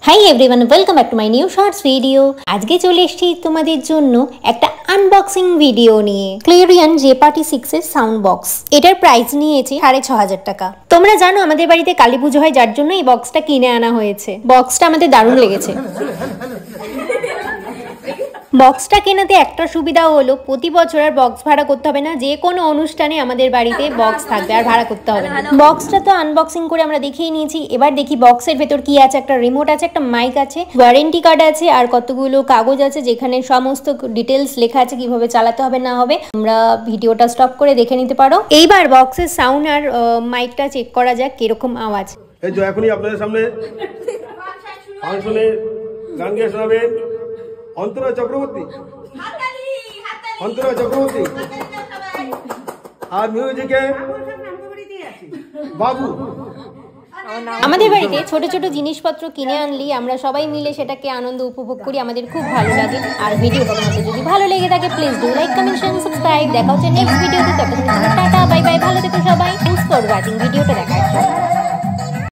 High everyone, welcome back to my new shorts video. আজকে চলে এসেছি তোমাদের জন্য একটা আনবক্সিং ভিডিও নিয়ে। ক্লেরিয়ন জেপার্টি 6 এর সাউন্ড বক্স। এটার প্রাইস নিয়েছে 6500 টাকা। তোমরা জানো আমাদের বাড়িতে কালী পুজো হয়, যার জন্য এই বক্সটা কিনে আনা হয়েছে। বক্সটা আমাদের দারুণ লেগেছে। বক্সটা কেনাতে একটা সুবিধা হলো প্রতি বছর আর বক্স ভাড়া করতে হবে না। যে কোনো অনুষ্ঠানে আমাদের বাড়িতে বক্স থাকবে, আর ভাড়া করতে হবে না। বক্সটা তো আনবক্সিং করে আমরা দেখিয়ে নিয়েছি। এবার দেখি বক্সের ভেতর কি আছে। একটা রিমোট আছে, একটা মাইক আছে, ওয়ারেন্টি কার্ড আছে, আর কতগুলো কাগজ আছে যেখানে সমস্ত ডিটেলস লেখা আছে কিভাবে চালাতে হবে না হবে। আমরা ভিডিওটা স্টপ করে দেখে নিতে পারো। এইবার বক্সের সাউন্ড আর মাইকটা চেক করা যাক কিরকম আওয়াজ। এই যে এখনই আপনাদের সামনে ফাংশনে গান গেয়ে শোনাবেন অন্তরা চক্রবর্তী। অন্তরা চক্রবর্তী আর মিউজিকে বাবু। আমাদের বাড়িতে ছোট ছোট জিনিসপত্র কিনে আনলি আমরা সবাই মিলে সেটাকে আনন্দ উপভোগ করি, আমাদের খুব ভালো লাগে। আর ভিডিওটা তোমাদের যদি ভালো লেগে থাকে please do like, comment, share, subscribe. দেখা হচ্ছে নেক্সট ভিডিওতে। ততক্ষণ টাটা, বাই বাই, ভালো থেকো সবাই। Thanks for watching. ভিডিওটা দেখার জন্য।